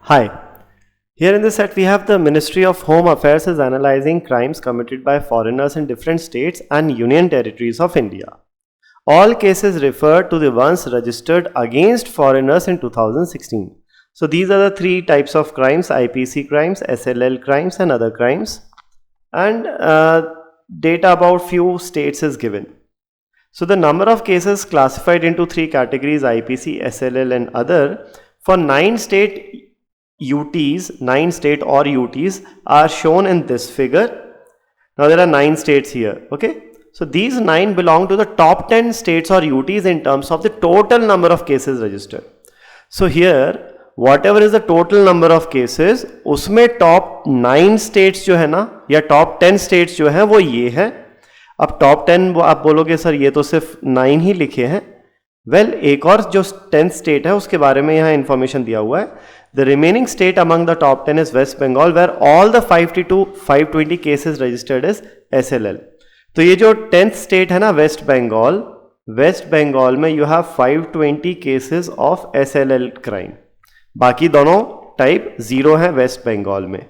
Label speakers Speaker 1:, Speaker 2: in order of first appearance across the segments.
Speaker 1: Hi. Here in this set we have the Ministry of Home Affairs is analyzing crimes committed by foreigners in different states and union territories of India. All cases refer to the ones registered against foreigners in 2016. So these are the three types of crimes: IPC crimes, SLL crimes and other crimes. And data about few states is given. So the number of cases classified into three categories: IPC, SLL and other, for 9 state UTs, 9 state or UTs are shown in this figure. Now there are 9 states here, okay? So these 9 belong to the top 10 states or UTs in terms of the total number of cases registered. So here whatever is the total number of cases, उसमें top 9 states जो है ना, या top 10 states जो है वो ये है. अब top 10 आप बोलोगे सर ये तो सिर्फ 9 ही लिखे हैं. वेल एक और जो 10th स्टेट है उसके बारे में यहाँ इंफॉर्मेशन दिया हुआ है. The remaining state among the top 10 is West Bengal where all the 520 cases registered is SLL. तो ये जो 10th स्टेट है ना वेस्ट बंगाल में you have 520 cases of SLL crime. बाकी दोनों टाइप 0 है वेस्ट बंगाल में.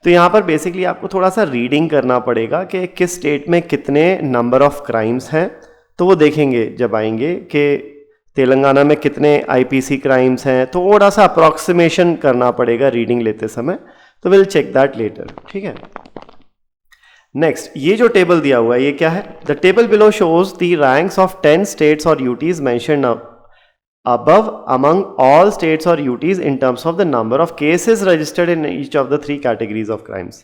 Speaker 1: तो यहाँ पर बेसिकली आपको थोड़ा सा रीडिंग करना पड़ेगा कि किस स्टेट में कितने नंबर ऑफ क्राइम्स हैं. तो वो देखेंगे जब आएंगे कि तेलंगाना में कितने IPC क्राइम्स हैं. तो थोड़ा सा अप्रॉक्सीमेशन करना पड़ेगा रीडिंग लेते समय. तो विल चेक दैट लेटर. ठीक है. नेक्स्ट ये जो टेबल दिया हुआ है ये क्या है? The table below shows the ranks of 10 states और UTs mentioned above among all states or UTs in terms of the number of cases registered in each of the 3 categories of crimes.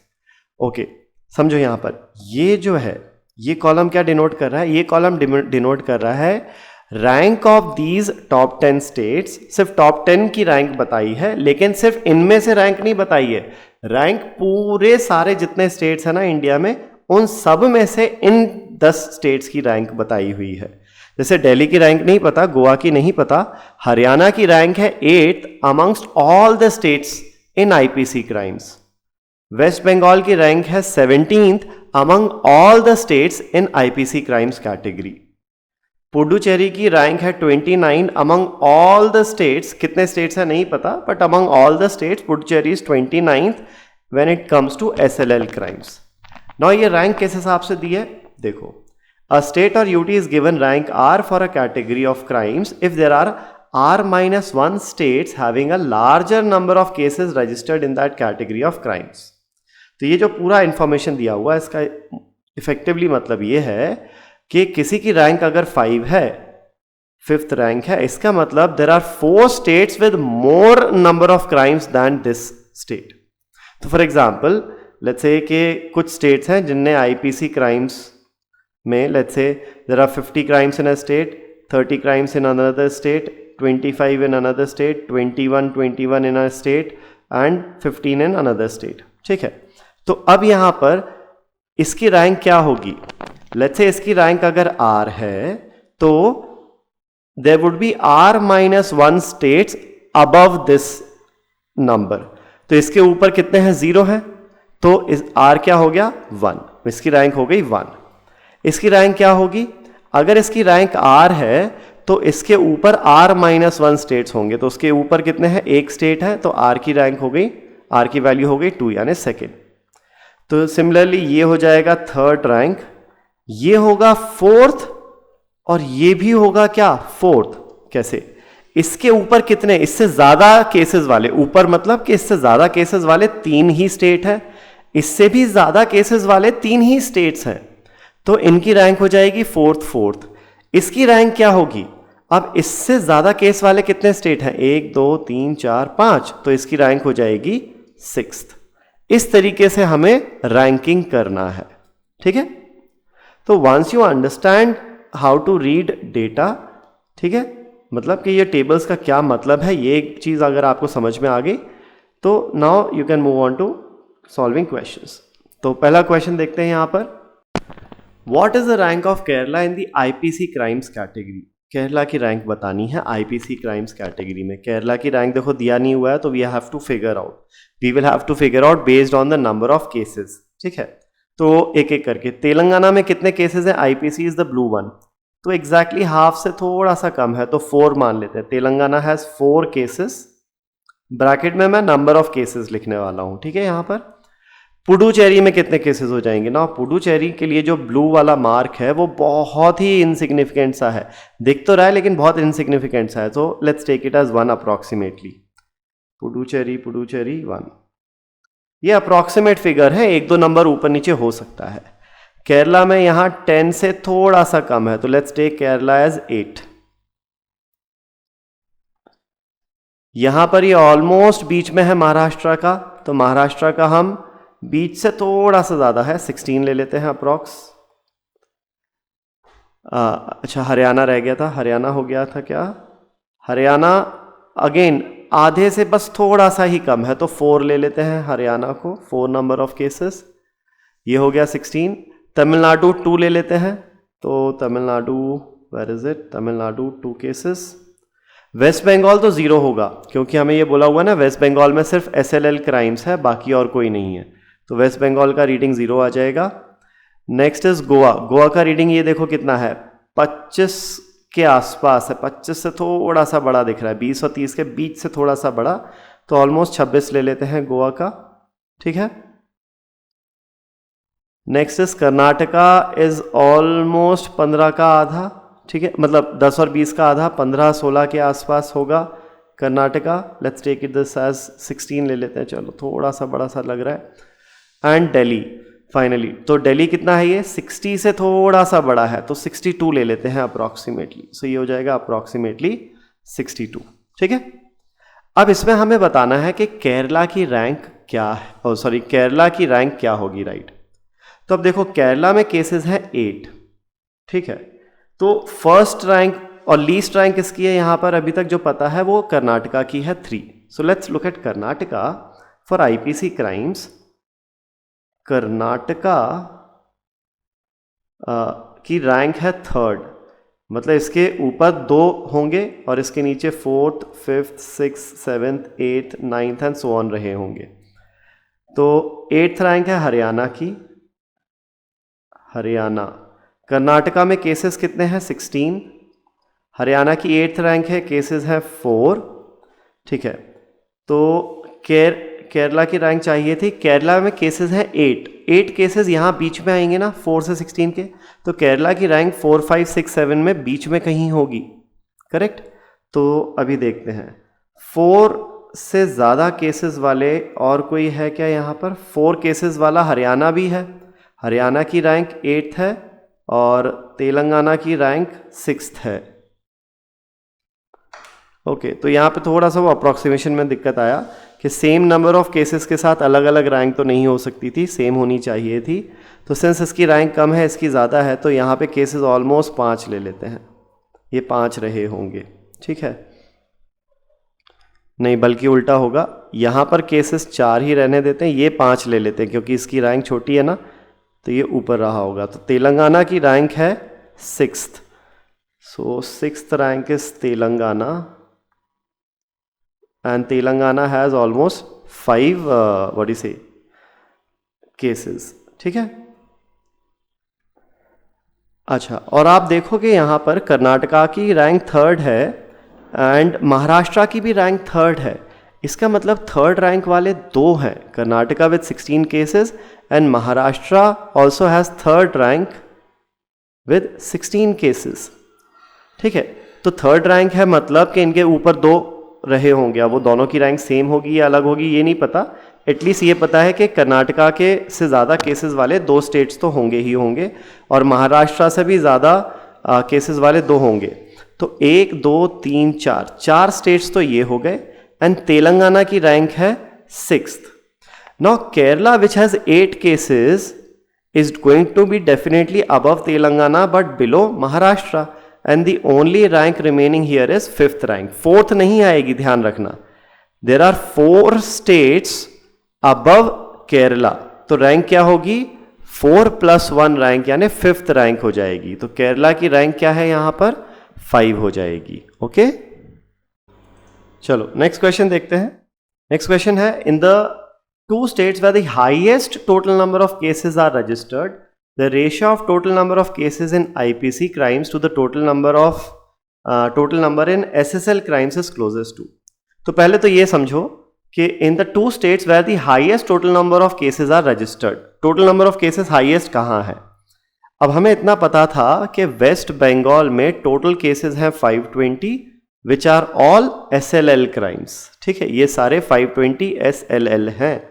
Speaker 1: Okay, समझो यहाँ पर ये जो है ये column क्या denote कर रहा है? ये कॉलम डिनोट कर रहा है rank of these top 10 states. सिर्फ टॉप 10 की रैंक बताई है, लेकिन सिर्फ इनमें से रैंक नहीं बताई है. रैंक पूरे सारे जितने स्टेट्स हैं ना इंडिया में, उन सब में से इन 10 स्टेट्स की रैंक बताई हुई है. जैसे दिल्ली की रैंक नहीं पता, गोवा की नहीं पता, हरियाणा की रैंक है 8th amongst all the states in IPC crimes. West Bengal की रैंक है 17th among all the states in IPC crimes category. Puducherry की रैंक है 29 अमंग ऑल द स्टेट्स. कितने स्टेट्स हैं नहीं पता, but among all the states Puducherry is 29th when it comes to SLL crimes. Now ये rank किस हिसाब से दी है देखो. A state or UT is given rank R for a category of crimes if there are R-1 states having a larger number of cases registered in that category of crimes. तो ये जो पूरा information दिया हुआ है इसका effectively मतलब ये है कि किसी की रैंक अगर 5 है, 5th रैंक है, इसका मतलब there are 4 states with more number of crimes than this state. तो फॉर एग्जाम्पल लेट्स से कि कुछ स्टेट्स हैं जिनने IPC क्राइम्स में let's say there are 50 crimes in a state, 30 crimes in another state, 25 in another state, 21 in a state and 15 in another state. ठीक है. तो अब यहाँ पर इसकी रैंक क्या होगी? लेट्स से इसकी रैंक अगर R है तो there would be R-1 states above this number. तो इसके ऊपर कितने हैं? 0 है. तो इस R क्या हो गया? 1. इसकी रैंक हो गई 1. इसकी रैंक क्या होगी? अगर इसकी रैंक R है तो इसके ऊपर R-1 स्टेट्स होंगे. तो उसके ऊपर कितने हैं? 1 स्टेट है. तो R की रैंक हो गई, R की वैल्यू हो गई 2 यानी 2nd. तो सिमिलरली ये हो जाएगा 3rd रैंक, ये होगा 4th और ये भी होगा क्या? 4th. कैसे? इसके ऊपर कितने? इससे ज्यादा केसेस वाले, ऊपर मतलब कि इससे ज्यादा केसेस वाले 3 ही स्टेट है, इससे भी ज्यादा केसेस वाले 3 ही स्टेट्स हैं. तो इनकी रैंक हो जाएगी 4th. इसकी रैंक क्या होगी? अब इससे ज्यादा केस वाले कितने स्टेट हैं? 1 2 3 4 5. तो इसकी रैंक हो जाएगी 6th. इस तरीके से हमें रैंकिंग करना है. ठीक है. तो once you understand how to read data, ठीक है, मतलब कि ये टेबल्स का क्या मतलब है, ये एक चीज अगर आपको समझ में आ गई तो now you can move on to solving questions. तो पहला क्वेश्चन देखते हैं यहां पर. What is the rank of Kerala in the IPC crimes category? Kerala की रैंक बतानी है IPC क्राइम्स कैटेगरी में. केरला की रैंक देखो दिया नहीं हुआ है तो we have to figure out. We will have to figure out based on the number of cases. ठीक है. तो एक एक करके. तेलंगाना में कितने केसेस हैं? IPC is the blue one. तो एग्जैक्टली हाफ से थोड़ा सा कम है तो 4 मान लेते हैं. तेलंगाना हैज 4 केसेस ब्रैकेट में मैं नंबर ऑफ केसेस लिखने वाला हूं, ठीक है। यहां पर पुडुचेरी में कितने केसेस हो जाएंगे ना, पुडुचेरी के लिए जो ब्लू वाला मार्क है वो बहुत ही इनसिग्निफिकेंट सा है, दिख तो रहा है लेकिन बहुत इनसिग्निफिकेंट सा है, तो let's take it as 1 approximately. Puducherry 1, ये अप्रोक्सीमेट फिगर है, 1-2 नंबर ऊपर नीचे हो सकता है। केरला में यहां 10 से थोड़ा सा कम है, तो लेट्स टेक केरला एज 8। यहां पर ये ऑलमोस्ट बीच में है महाराष्ट्र का, तो महाराष्ट्र का हम बीच से थोड़ा सा ज्यादा है, 16 ले लेते हैं अप्रोक्स। अच्छा हरियाणा रह गया था, हरियाणा हो गया था क्या, हरियाणा अगेन आधे से बस थोड़ा सा ही कम है, तो 4 ले लेते हैं हरियाणा को, 4 नंबर ऑफ केसेस, ये हो गया 16। तमिलनाडु 2 ले लेते हैं, तो Tamil Nadu where is it, Tamil Nadu 2 cases. West Bengal तो 0 होगा, क्योंकि हमें ये बोला हुआ ना वेस्ट बंगाल में सिर्फ SLL क्राइम्स है, बाकी और कोई नहीं है, तो वेस्ट बंगाल का रीडिंग 0 आ जाएगा। नेक्स्ट इज गोवा, गोवा का रीडिंग ये देखो कितना है, 25 के आसपास है, 25 से थोड़ा सा बड़ा दिख रहा है, 20 और 30 के बीच से थोड़ा सा बड़ा, तो ऑलमोस्ट 26 ले लेते हैं गोवा का, ठीक है। Next is Karnataka is almost 15 का आधा, ठीक है, मतलब 10 और 20 का आधा, 15-16 के आसपास होगा Karnataka. Let's take it this as 16 ले लेते हैं, चलो थोड़ा सा बड़ा सा लग रहा है। एंड दिल्ली फाइनली, तो दिल्ली कितना है, ये 60 से थोड़ा सा बड़ा है, तो 62 ले लेते हैं अप्रॉक्सीमेटली, सो ये हो जाएगा अप्रॉक्सीमेटली 62, ठीक है। अब इसमें हमें बताना है कि केरला की रैंक क्या है, सॉरी केरला की रैंक क्या होगी, राइट। तो अब देखो केरला में केसेस हैं 8, ठीक है, तो फर्स्ट रैंक और लीस्ट रैंक किसकी है यहां पर अभी तक जो पता है वो कर्नाटका की है 3। So let's look at Karnataka for IPC crimes. Karnataka की रैंक है 3rd, मतलब इसके ऊपर 2 होंगे और इसके नीचे 4th, 5th, 6th, 7th, 8th, 9th and so on रहे होंगे। तो 8th रैंक है हरियाणा की, हरियाणा। कर्नाटका में केसेस कितने हैं, 16। हरियाणा की 8th रैंक है, केसेस हैं 4, ठीक है। तो केरला की रैंक चाहिए थी, केरला में केसेस हैं 8 केसेस यहाँ बीच में आएंगे ना 4 से 16 के, तो केरला की रैंक 4, 5, 6, 7 में बीच में कहीं होगी, करेक्ट। तो अभी देखते हैं 4 से ज़्यादा केसेस वाले और कोई है क्या यहाँ पर, 4 केसेस वाला हरियाणा भी है, हरियाणा की रैंक 8th है और तेलंगाना की रैंक 6th है। ओके, तो यहाँ पे थोड़ा सा वो अप्रॉक्सीमेशन में दिक्कत आया कि सेम नंबर ऑफ केसेस के साथ अलग अलग रैंक तो नहीं हो सकती थी, सेम होनी चाहिए थी। तो सिंस इसकी रैंक कम है, इसकी ज़्यादा है, तो यहाँ पे केसेस ऑलमोस्ट 5 ले लेते हैं, ये 5 रहे होंगे, ठीक है। नहीं बल्कि उल्टा होगा, यहाँ पर केसेस 4 ही रहने देते हैं, ये 5 ले लेते हैं क्योंकि इसकी रैंक छोटी है ना, तो ये ऊपर रहा होगा। तो तेलंगाना की रैंक है 6th, so 6th rank is Telangana and Telangana has almost 5 what you से केसेस, ठीक है। अच्छा, और आप देखोगे यहाँ पर कर्नाटका की रैंक 3rd है एंड महाराष्ट्र की भी रैंक 3rd है, इसका मतलब 3rd रैंक वाले 2 हैं, Karnataka with 16 cases and Maharashtra also has 3rd rank with 16 cases, ठीक है। तो 3rd रैंक है मतलब कि इनके ऊपर 2 रहे होंगे, अब वो दोनों की रैंक सेम होगी या अलग होगी ये नहीं पता, एटलीस्ट ये पता है कि कर्नाटका के से ज़्यादा केसेस वाले 2 स्टेट्स तो होंगे ही होंगे और महाराष्ट्र से भी ज़्यादा केसेस वाले 2 होंगे। तो 1, 2, 3, 4 स्टेट्स तो ये हो गए एंड तेलंगाना की रैंक है 6th। Now Kerala which has 8 cases is going to be definitely above Telangana but below Maharashtra and the only rank remaining here is 5th rank. 4th नहीं आएगी, ध्यान रखना। There are 4 states above Kerala, तो rank क्या होगी 4 + 1 rank यानी 5th rank हो जाएगी। तो केरला की रैंक क्या है यहाँ पर 5 हो जाएगी, ओके। चलो नेक्स्ट क्वेश्चन देखते हैं। नेक्स्ट क्वेश्चन है, in the 2 states where the highest total number of cases are registered, the ratio of total number of cases in IPC crimes to the total number in SSL crimes is closest to। तो पहले तो ये समझो कि in the 2 states where the highest total number of cases are registered, total number of cases highest कहाँ है? अब हमें इतना पता था कि वेस्ट बंगाल में टोटल केसेस हैं 520 which are all SLL crimes. ठीक है, ये सारे 520 SLL हैं।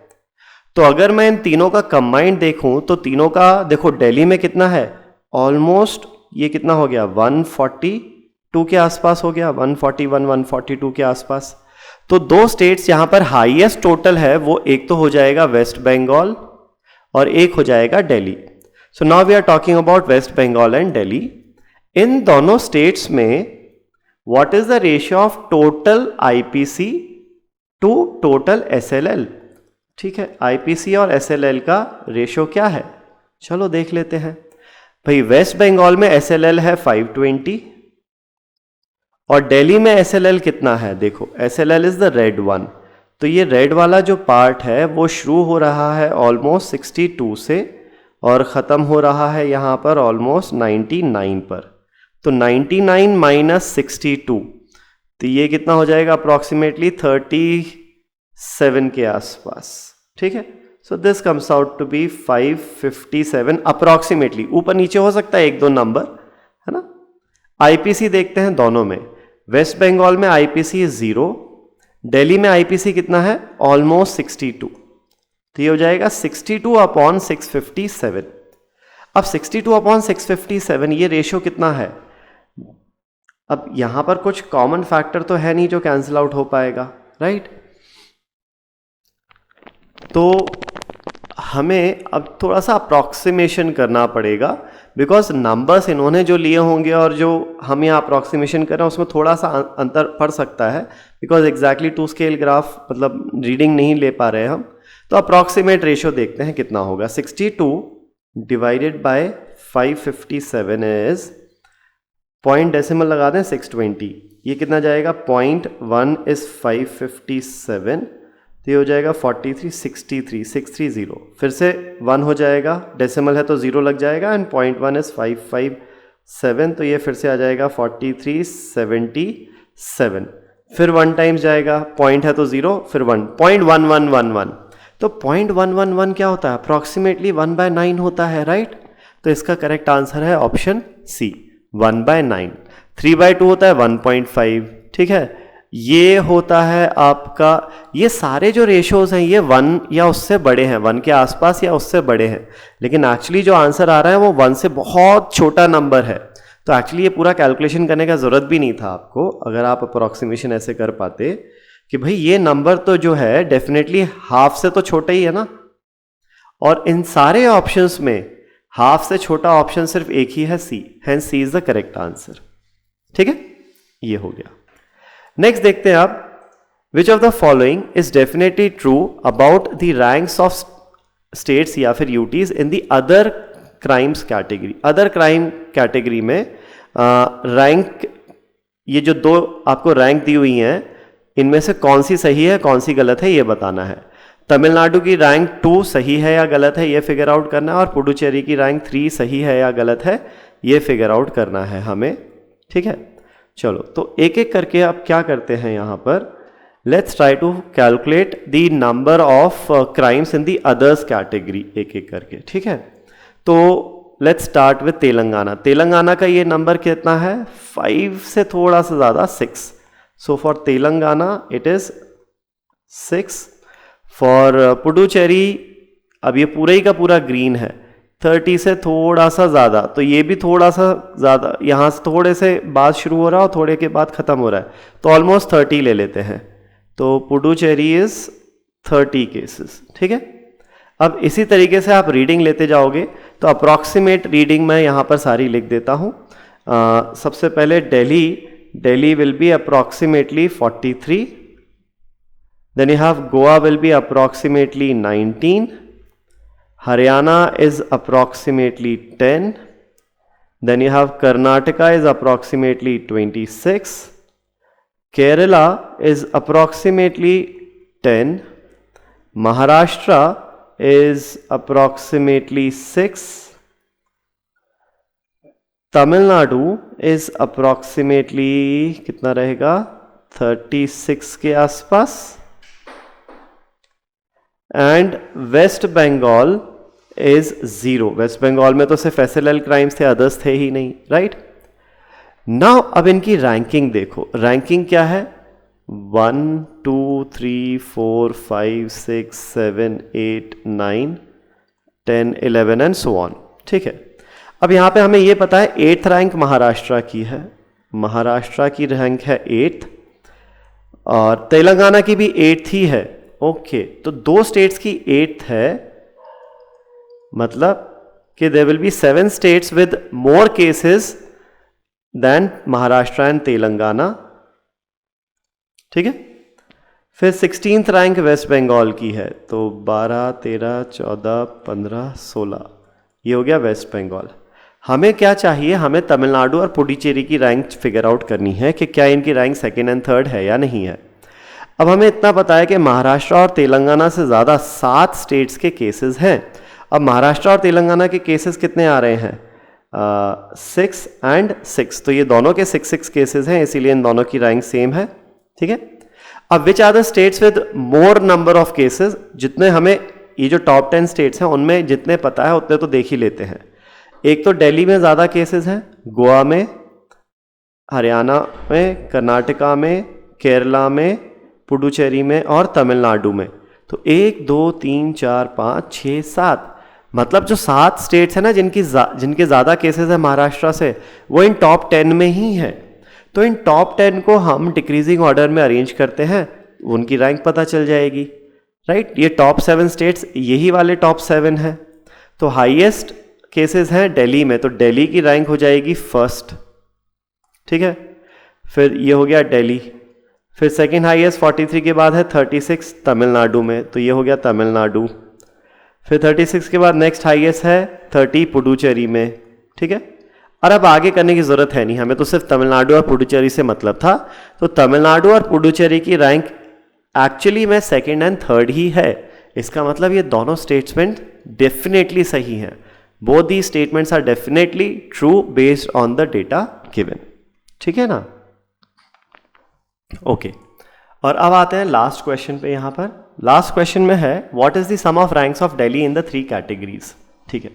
Speaker 1: तो अगर मैं इन तीनों का कंबाइंड देखूं तो तीनों का देखो, दिल्ली में कितना है, ऑलमोस्ट ये कितना हो गया 142 के आसपास हो गया, 141 142 के आसपास। तो 2 स्टेट्स यहां पर हाईएस्ट टोटल है, वो एक तो हो जाएगा वेस्ट बंगाल और एक हो जाएगा Delhi. So now we are talking about West Bengal and Delhi. इन दोनों स्टेट्स में what is the ratio of total IPC to total SLL? ठीक है, आईपीसी और एसएलएल का रेशियो क्या है, चलो देख लेते हैं। भाई वेस्ट बंगाल में एसएलएल है 520 और दिल्ली में एसएलएल कितना है, देखो एसएलएल इज द रेड वन। तो ये रेड वाला जो पार्ट है वो शुरू हो रहा है ऑलमोस्ट 62 से और ख़त्म हो रहा है यहाँ पर ऑलमोस्ट 99 पर। तो 99 माइनस 62, तो ये कितना हो जाएगा अप्रॉक्सीमेटली 37 के आसपास। ठीक है, so this comes out to be 557 approximately, ऊपर नीचे हो सकता है 1-2 नंबर, है ना। आईपीसी देखते हैं दोनों में, वेस्ट बंगाल में आईपीसी 0, दिल्ली में आईपीसी कितना है ऑलमोस्ट 62, तो ये हो जाएगा 62 अपॉन 657। अब 62 अपॉन 657 ये रेशियो कितना है? अब यहां पर कुछ कॉमन फैक्टर तो है नहीं जो कैंसिल आउट हो पाएगा, राइट। तो हमें अब थोड़ा सा अप्रॉक्सीमेशन करना पड़ेगा, बिकॉज नंबर्स इन्होंने जो लिए होंगे और जो हम यहाँ अप्रॉक्सीमेशन कर रहे हैं उसमें थोड़ा सा अंतर पड़ सकता है, बिकॉज एग्जैक्टली 2 स्केल ग्राफ मतलब रीडिंग नहीं ले पा रहे हैं हम। तो अप्रॉक्सीमेट रेशियो देखते हैं कितना होगा। 62 divided by 557 is, point decimal लगा दें 620, ये कितना जाएगा 0.1 इज 557, तो ये हो जाएगा 43 63 630, फिर से 1 हो जाएगा, डेसिमल है तो 0 लग जाएगा, एंड 0.1 इज 557, तो ये फिर से आ जाएगा 4377, फिर 1 टाइम्स जाएगा, पॉइंट है तो 0, फिर 1, 0.1111, तो 0.111 क्या होता है अप्रॉक्सीमेटली 1/9 होता है, राइट। तो इसका करेक्ट आंसर है ऑप्शन सी 1/9। 3/2 होता है 1.5, ठीक है। ये होता है आपका, ये सारे जो रेशियोज हैं ये 1 या उससे बड़े हैं, 1 के आसपास या उससे बड़े हैं, लेकिन एक्चुअली जो आंसर आ रहा है वो 1 से बहुत छोटा नंबर है। तो एक्चुअली ये पूरा कैलकुलेशन करने का जरूरत भी नहीं था आपको, अगर आप अप्रॉक्सीमेशन ऐसे कर पाते कि भाई ये नंबर तो जो है डेफिनेटली हाफ से तो छोटा ही है ना, और इन सारे ऑप्शंस में हाफ से छोटा ऑप्शन सिर्फ एक ही है C, hence C is the correct answer. ठीक है, ये हो गया। नेक्स्ट देखते हैं आप, which of the following is definitely true about the ranks of states या फिर UTs in the other crimes category. Other crime category में रैंक, ये जो 2 आपको रैंक दी हुई हैं इनमें से कौन सी सही है कौन सी गलत है ये बताना है। तमिलनाडु की रैंक 2 सही है या गलत है ये फिगर आउट करना है, और पुडुचेरी की रैंक 3 सही है या गलत है ये फिगर आउट करना है हमें। ठीक है, चलो तो एक एक करके आप क्या करते हैं यहाँ पर, let's try to calculate the number of crimes in the others category एक एक करके। ठीक है, तो let's start with Telangana. Telangana का ये नंबर कितना है 5 से थोड़ा सा ज़्यादा 6, so for Telangana it is 6। For Puducherry अब ये पूरा ही का पूरा ग्रीन है, 30 से थोड़ा सा ज़्यादा, तो ये भी थोड़ा सा ज़्यादा, यहाँ से थोड़े से बाद शुरू हो रहा है और थोड़े के बाद ख़त्म हो रहा है, तो ऑलमोस्ट 30 ले लेते हैं। तो पुडुचेरी इज़ 30 केसेस। ठीक है, अब इसी तरीके से आप रीडिंग लेते जाओगे, तो अप्रॉक्सीमेट रीडिंग मैं यहाँ पर सारी लिख देता हूँ। सबसे पहले Delhi will be approximately 43, then you have Goa will be approximately 19, Haryana is approximately 10, then you have Karnataka is approximately 26, Kerala is approximately 10, Maharashtra is approximately 6, Tamil Nadu is approximately कितना रहेगा 36 के आसपास, एंड वेस्ट बंगाल इज 0। वेस्ट बंगाल में तो सिर्फ SLL crimes थे, others थे ही नहीं, राइट। नाउ अब इनकी रैंकिंग देखो, रैंकिंग क्या है, 1 2 3 4 5 6 7 8 9 10 11 एंड सो ऑन, ठीक है। अब यहां पे हमें यह पता है 8th रैंक महाराष्ट्र की है, महाराष्ट्र की रैंक है 8th, और तेलंगाना की भी 8th ही है, ओके। तो दो स्टेट्स की 8th है, मतलब कि there will be 7 states with more cases than Maharashtra and Telangana, ठीक है। फिर 16th रैंक वेस्ट बंगाल की है, तो 12 13 14 15 16 ये हो गया वेस्ट बंगाल। हमें क्या चाहिए, हमें तमिलनाडु और पुडुचेरी की रैंक फिगर आउट करनी है कि क्या इनकी रैंक 2nd एंड 3rd है या नहीं है। अब हमें इतना पता है कि महाराष्ट्र और तेलंगाना से ज़्यादा 7 स्टेट्स के केसेस हैं। अब महाराष्ट्र और तेलंगाना के केसेस कितने आ रहे हैं, 6 एंड 6, तो ये दोनों के 6 केसेस हैं, इसीलिए इन दोनों की रैंक सेम है, ठीक है। अब which are the states with more number of cases, जितने हमें ये जो टॉप 10 स्टेट्स हैं उनमें जितने पता है उतने तो देख ही लेते हैं। एक तो दिल्ली में ज़्यादा केसेस हैं, गोवा में, हरियाणा में, कर्नाटका में, केरला में, पुडुचेरी में और तमिलनाडु में। तो 1 2 3 4 5 6 7, मतलब जो 7 स्टेट्स हैं ना जिनके ज़्यादा केसेस हैं महाराष्ट्र से, वो इन टॉप 10 में ही है। तो इन टॉप 10 को हम डिक्रीजिंग ऑर्डर में अरेंज करते हैं, उनकी रैंक पता चल जाएगी, राइट। ये टॉप 7 स्टेट्स यही वाले टॉप 7 हैं। तो हाईएस्ट केसेस हैं दिल्ली में, तो दिल्ली की रैंक हो जाएगी 1st, ठीक है। फिर ये हो गया दिल्ली। फिर सेकंड हाईएस्ट 43 के बाद है 36 तमिलनाडु में, तो ये हो गया तमिलनाडु। फिर 36 के बाद नेक्स्ट हाईएस्ट है 30 पुडुचेरी में, ठीक है। और अब आगे करने की ज़रूरत है नहीं, हमें तो सिर्फ तमिलनाडु और पुडुचेरी से मतलब था। तो तमिलनाडु और पुडुचेरी की रैंक एक्चुअली में 2nd एंड 3rd ही है। इसका मतलब ये दोनों स्टेटमेंट डेफिनेटली सही हैं। Both the statements are definitely true based on the data given, ठीक है ना, ओके। और अब आते हैं लास्ट क्वेश्चन पे। यहाँ पर लास्ट क्वेश्चन में है what is the sum of ranks of Delhi in the 3 categories, ठीक है।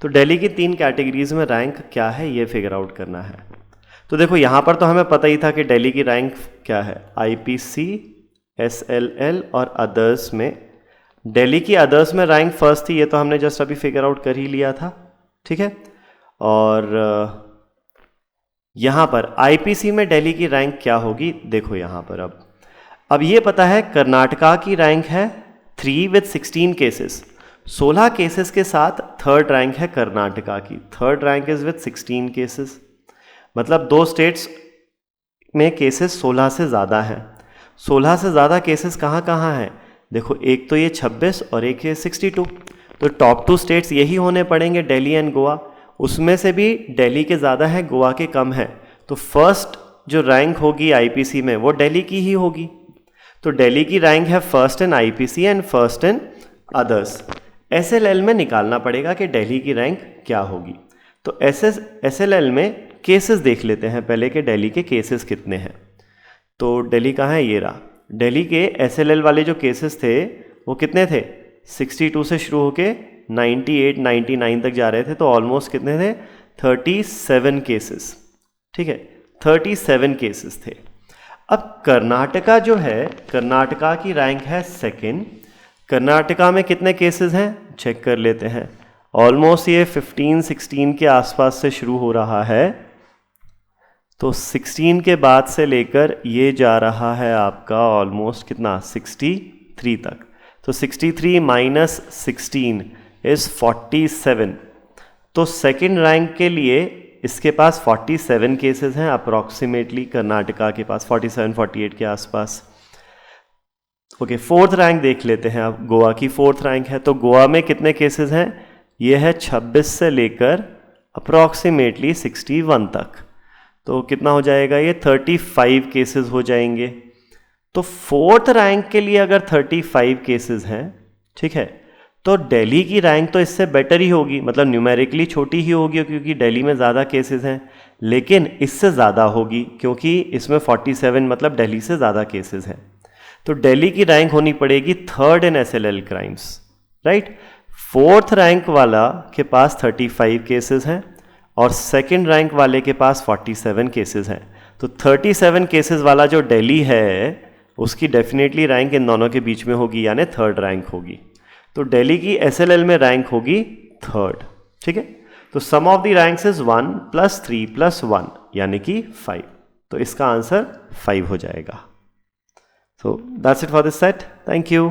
Speaker 1: तो दिल्ली की 3 कैटेगरीज में रैंक क्या है ये फिगर आउट करना है। तो देखो यहाँ पर तो हमें पता ही था कि दिल्ली की रैंक क्या है, IPC, SLL और अदर्स में। दिल्ली की अदर्स में रैंक 1st थी, ये तो हमने जस्ट अभी फिगर आउट कर ही लिया था, ठीक है। और यहाँ पर IPC में दिल्ली की रैंक क्या होगी, देखो यहाँ पर अब ये पता है कर्नाटका की रैंक है 3 विद 16 केसेस, 16 केसेस के साथ 3rd रैंक है कर्नाटका की, 3rd rank is with 16 cases. मतलब दो स्टेट्स में केसेस 16 से ज़्यादा हैं। 16 से ज़्यादा केसेस कहाँ कहाँ हैं, देखो एक तो ये 26 और एक ये 62, तो टॉप 2 स्टेट्स यही होने पड़ेंगे, दिल्ली एंड गोवा। उसमें से भी दिल्ली के ज़्यादा है, गोवा के कम है, तो फर्स्ट जो रैंक होगी IPC में वो दिल्ली की ही होगी। तो दिल्ली की रैंक है 1st in IPC and 1st in others. SLL में निकालना पड़ेगा कि दिल्ली की रैंक क्या होगी। तो SLL में केसेस देख लेते हैं पहले कि दिल्ली के केसेस कितने हैं। तो दिल्ली कहाँ है, ये रहा। दिल्ली के SLL वाले जो केसेस थे वो कितने थे, 62 से शुरू होके 98 99 तक जा रहे थे, तो ऑलमोस्ट कितने थे, 37 केसेस, ठीक है, 37 केसेस थे। अब कर्नाटका जो है, कर्नाटका की रैंक है 2nd। कर्नाटका में कितने केसेस हैं चेक कर लेते हैं। ऑलमोस्ट ये 15-16 के आसपास से शुरू हो रहा है, तो 16 के बाद से लेकर ये जा रहा है आपका ऑलमोस्ट कितना, 63 तक। तो 63 माइनस 16 इज 47। तो 2nd रैंक के लिए इसके पास 47 केसेस हैं अप्रॉक्सीमेटली, कर्नाटका के पास 47-48 के आसपास। ओके, 4th रैंक देख लेते हैं अब। गोवा की 4th रैंक है, तो गोवा में कितने केसेस हैं, ये है 26 से लेकर अप्रॉक्सीमेटली 61 तक। तो कितना हो जाएगा ये, 35 केसेस हो जाएंगे। तो 4th रैंक के लिए अगर 35 केसेस हैं, ठीक है, तो दिल्ली की रैंक तो इससे बेटर ही होगी, मतलब न्यूमेरिकली छोटी ही होगी क्योंकि दिल्ली में ज़्यादा केसेस हैं, लेकिन इससे ज़्यादा होगी क्योंकि इसमें 47 मतलब दिल्ली से ज़्यादा केसेस हैं। तो दिल्ली की रैंक होनी पड़ेगी third in SLL crimes, right. Fourth rank वाला के पास 35 केसेस हैं और सेकंड रैंक वाले के पास 47 केसेस हैं। तो 37 केसेस वाला जो दिल्ली है उसकी डेफिनेटली रैंक इन दोनों के बीच में होगी, यानी थर्ड रैंक होगी। तो दिल्ली की SLL में रैंक होगी थर्ड, ठीक है। तो सम ऑफ द रैंक्स इज 1 + 3 + 1 यानी कि 5। तो इसका आंसर 5 हो जाएगा। So that's it for this set. Thank you.